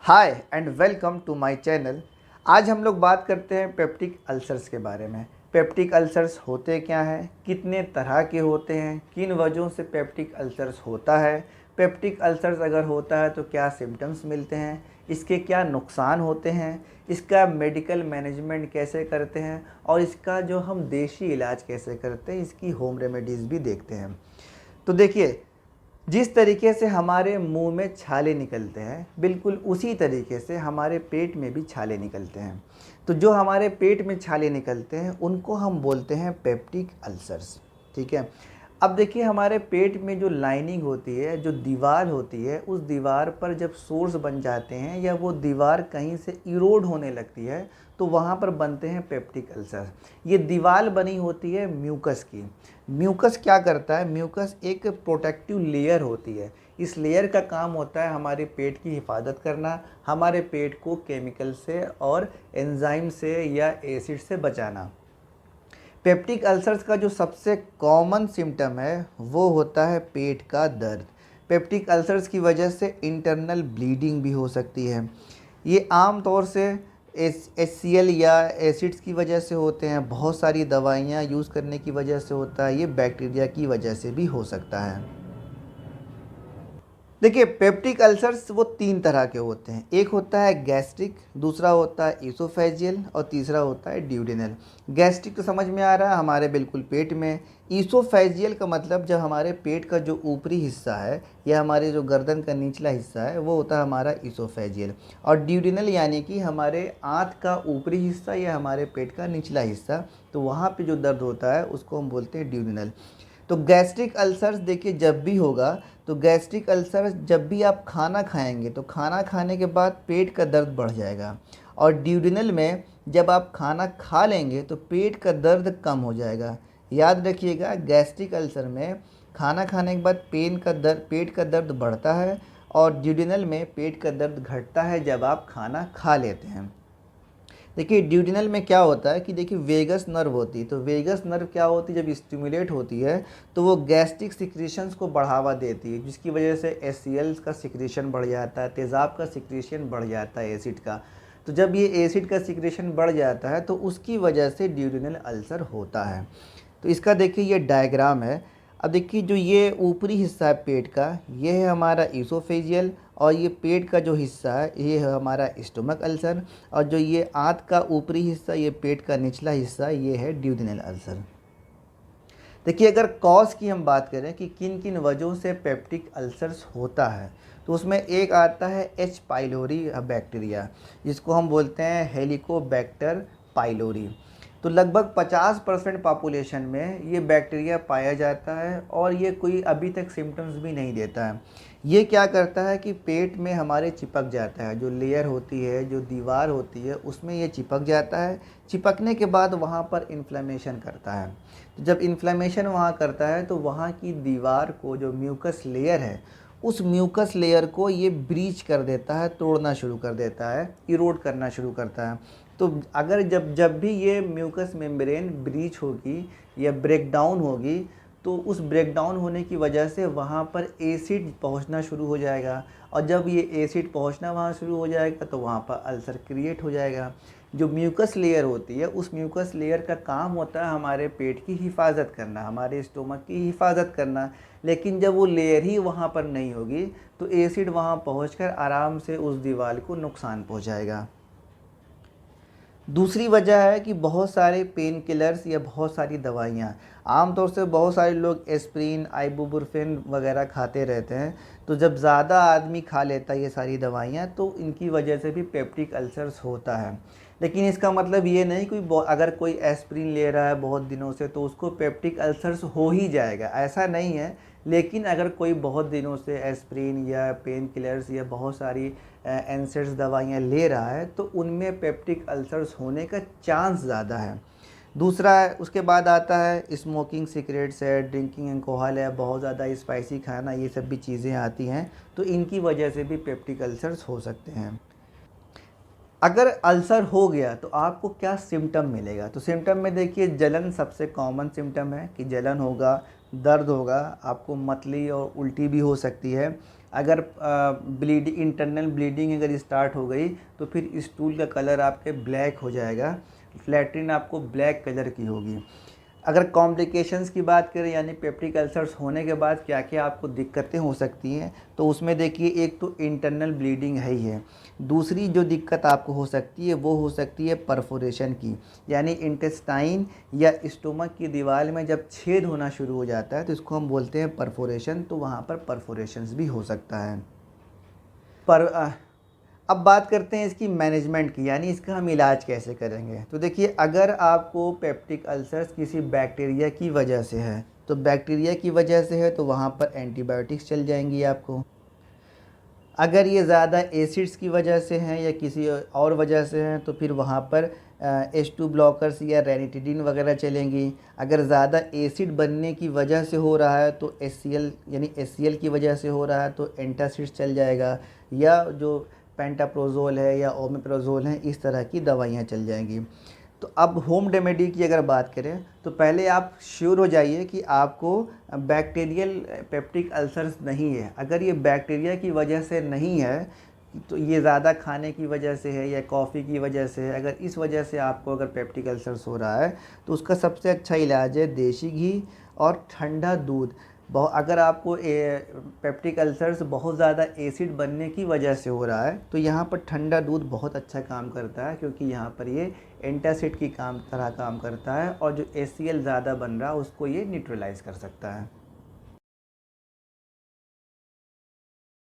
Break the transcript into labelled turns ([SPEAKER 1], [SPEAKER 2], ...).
[SPEAKER 1] Hi and welcome to my channel. आज हम लोग बात करते हैं पेप्टिक अल्सर्स के बारे में। पेप्टिक अल्सर्स होते क्या हैं, कितने तरह के होते हैं, किन वजहों से पेप्टिक अल्सर्स होता है, पेप्टिक अल्सर्स अगर होता है तो क्या सिम्टम्स मिलते हैं, इसके क्या नुकसान होते हैं, इसका मेडिकल मैनेजमेंट कैसे करते हैं और इसका जो हम देसी इलाज कैसे करते हैं, इसकी होम रेमेडीज़ भी देखते हैं। तो देखिए, जिस तरीके से हमारे मुंह में छाले निकलते हैं, बिल्कुल उसी तरीके से हमारे पेट में भी छाले निकलते हैं। तो जो हमारे पेट में छाले निकलते हैं उनको हम बोलते हैं पेप्टिक अल्सर्स। ठीक है। अब देखिए, हमारे पेट में जो लाइनिंग होती है, जो दीवार होती है, उस दीवार पर जब सोर्स बन जाते हैं या वो दीवार कहीं से इरोड होने लगती है तो वहाँ पर बनते हैं पेप्टिक अल्सर। ये दीवार बनी होती है म्यूकस की। म्यूकस क्या करता है? म्यूकस एक प्रोटेक्टिव लेयर होती है। इस लेयर का काम होता है हमारे पेट की हिफाजत करना, हमारे पेट को केमिकल से और एंजाइम से या एसिड से बचाना। पेप्टिक अल्सर्स का जो सबसे कॉमन सिम्टम है वो होता है पेट का दर्द। पेप्टिक अल्सर्स की वजह से इंटरनल ब्लीडिंग भी हो सकती है। ये आम तौर से HCl या एसिड्स की वजह से होते हैं, बहुत सारी दवाइयाँ यूज़ करने की वजह से होता है, ये बैक्टीरिया की वजह से भी हो सकता है। देखिए, पेप्टिक अल्सर्स वो तीन तरह के होते हैं। एक होता है गैस्ट्रिक, दूसरा होता है ईसोफेजियल और तीसरा होता है ड्यूडेनल। गैस्ट्रिक तो समझ में आ रहा है, हमारे बिल्कुल पेट में। ईसोफेजियल का मतलब जब हमारे पेट का जो ऊपरी हिस्सा है या हमारे जो गर्दन का निचला हिस्सा है वो होता है हमारा ईसोफेजियल। और ड्यूडेनल यानी कि हमारे आंत का ऊपरी हिस्सा या हमारे पेट का निचला हिस्सा, तो वहाँ पे जो दर्द होता है उसको हम बोलते हैं ड्यूडेनल। तो गैस्ट्रिक अल्सर्स देखिए, जब भी होगा तो गैस्ट्रिक अल्सर जब भी आप खाना खाएंगे तो खाना खाने के बाद पेट का दर्द बढ़ जाएगा। और ड्यूडेनल में जब आप खाना खा लेंगे तो पेट का दर्द कम हो जाएगा। याद रखिएगा, गैस्ट्रिक अल्सर में खाना खाने के बाद पेट का दर्द बढ़ता है और ड्यूडेनल में पेट का दर्द घटता है जब आप खाना खा लेते हैं। देखिए, ड्यूडेनल में क्या होता है कि देखिए, वेगस नर्व होती है। तो वेगस नर्व क्या होती है? जब स्टिमुलेट होती है तो वो गैस्ट्रिक सिक्रीशंस को बढ़ावा देती है, जिसकी वजह से HCl का सिक्रीशन बढ़ जाता है, तेज़ाब का सिक्रीशन बढ़ जाता है, एसिड का। तो जब ये एसिड का सिक्रीशन बढ़ जाता है तो उसकी वजह से ड्यूडेनल अल्सर होता है। तो इसका देखिए ये डायग्राम है। अब देखिए, जो ये ऊपरी हिस्सा है पेट का, ये है हमारा ईसोफेजियल, और ये पेट का जो हिस्सा है ये है हमारा स्टोमक अल्सर, और जो ये आंत का ऊपरी हिस्सा, ये पेट का निचला हिस्सा, ये है ड्यूडेनल अल्सर। देखिए, अगर कॉज की हम बात करें कि किन किन वजहों से पेप्टिक अल्सर्स होता है, तो उसमें एक आता है H. पाइलोरी बैक्टीरिया, जिसको हम बोलते हैं हेलिकोबैक्टर पाइलोरी। तो लगभग 50% पॉपुलेशन में ये बैक्टीरिया पाया जाता है और ये कोई अभी तक सिम्टम्स भी नहीं देता है। ये क्या करता है कि पेट में हमारे चिपक जाता है, जो लेयर होती है, जो दीवार होती है, उसमें ये चिपक जाता है। चिपकने के बाद वहाँ पर इन्फ्लेमेशन करता है। तो जब इन्फ्लेमेशन वहाँ करता है तो वहाँ की दीवार को, जो म्यूकस लेयर है, उस म्यूकस लेयर को ये ब्रीच कर देता है, तोड़ना शुरू कर देता है, इरोड करना शुरू करता है। तो अगर जब जब भी ये म्यूकस मेम्ब्रेन ब्रीच होगी या ब्रेक डाउन होगी तो उस ब्रेक डाउन होने की वजह से वहाँ पर एसिड पहुँचना शुरू हो जाएगा, और जब ये एसिड पहुँचना वहाँ शुरू हो जाएगा तो वहाँ पर अल्सर क्रिएट हो जाएगा। जो म्यूकस लेयर होती है, उस म्यूकस लेयर का काम होता है हमारे पेट की हिफाजत करना, हमारे स्टोमक की हिफाजत करना। लेकिन जब वो लेयर ही वहाँ पर नहीं होगी तो एसिड वहाँ पहुँचकर आराम से उस दीवार को नुकसान पहुँचाएगा। दूसरी वजह है कि बहुत सारे पेन किलर्स या बहुत सारी दवाइयाँ, आमतौर से बहुत सारे लोग एस्प्रिन, आइबुप्रोफेन वगैरह खाते रहते हैं। तो जब ज़्यादा आदमी खा लेता है ये सारी दवाइयाँ तो इनकी वजह से भी पेप्टिक अल्सर्स होता है। लेकिन इसका मतलब ये नहीं अगर कोई एस्प्रिन ले रहा है बहुत दिनों से तो उसको पेप्टिक अल्सर्स हो ही जाएगा, ऐसा नहीं है। लेकिन अगर कोई बहुत दिनों से एस्प्रिन या पेन किलर्स या बहुत सारी एनसेड्स दवाइयाँ ले रहा है तो उनमें पेप्टिक अल्सर्स होने का चांस ज़्यादा है। दूसरा है, उसके बाद आता है स्मोकिंग सिगरेट्स है, ड्रिंकिंग अल्कोहल है, बहुत ज़्यादा स्पाइसी खाना, ये सब भी चीज़ें आती हैं, तो इनकी वजह से भी पेप्टिक अल्सर्स हो सकते हैं। अगर अल्सर हो गया तो आपको क्या सिम्टम मिलेगा? तो सिम्टम में देखिए, जलन सबसे कॉमन सिम्टम है कि जलन होगा, दर्द होगा, आपको मतली और उल्टी भी हो सकती है, अगर इंटरनल ब्लीडिंग अगर स्टार्ट हो गई तो फिर स्टूल का कलर आपके ब्लैक हो जाएगा, लैट्रिन आपको ब्लैक कलर की होगी। अगर कॉम्प्लिकेशंस की बात करें यानी पेप्टिक अल्सर्स होने के बाद क्या क्या आपको दिक्कतें हो सकती हैं, तो उसमें देखिए एक तो इंटरनल ब्लीडिंग है ही है। दूसरी जो दिक्कत आपको हो सकती है वो हो सकती है परफोरेशन की, यानी इंटेस्टाइन या स्टोमक की दीवार में जब छेद होना शुरू हो जाता है तो इसको हम बोलते हैं परफोरेशन, तो वहाँ पर परफोरेशंस भी हो सकता है। पर अब बात करते हैं इसकी मैनेजमेंट की, यानी इसका हम इलाज कैसे करेंगे। तो देखिए अगर आपको पेप्टिक अल्सर्स किसी बैक्टीरिया की वजह से है, तो बैक्टीरिया की वजह से है तो वहाँ पर एंटीबायोटिक्स चल जाएंगी आपको। अगर ये ज़्यादा एसिड्स की वजह से हैं या किसी और वजह से हैं तो फिर वहाँ पर H2 ब्लॉकर्स या रेनिटिडिन वगैरह चलेंगी। अगर ज़्यादा एसिड बनने की वजह से हो रहा है तो HCl यानी HCl की वजह से हो रहा है तो एंटासिड्स चल जाएगा, या जो पेंटाप्रोजोल है या ओमेप्रोजोल है इस तरह की दवाइयाँ चल जाएंगी। तो अब होम रेमेडी की अगर बात करें तो पहले आप श्योर हो जाइए कि आपको बैक्टीरियल पेप्टिक अल्सर्स नहीं है। अगर ये बैक्टीरिया की वजह से नहीं है तो ये ज़्यादा खाने की वजह से है या कॉफ़ी की वजह से है, अगर इस वजह से आपको अगर पेप्टिक अल्सर्स हो रहा है तो उसका सबसे अच्छा इलाज है देसी घी और ठंडा दूध। अगर आपको पेप्टिक अल्सर्स बहुत ज़्यादा एसिड बनने की वजह से हो रहा है तो यहाँ पर ठंडा दूध बहुत अच्छा काम करता है, क्योंकि यहाँ पर ये एंटासिड की तरह काम करता है और जो HCl ज़्यादा बन रहा है उसको ये न्यूट्रलाइज़ कर सकता है।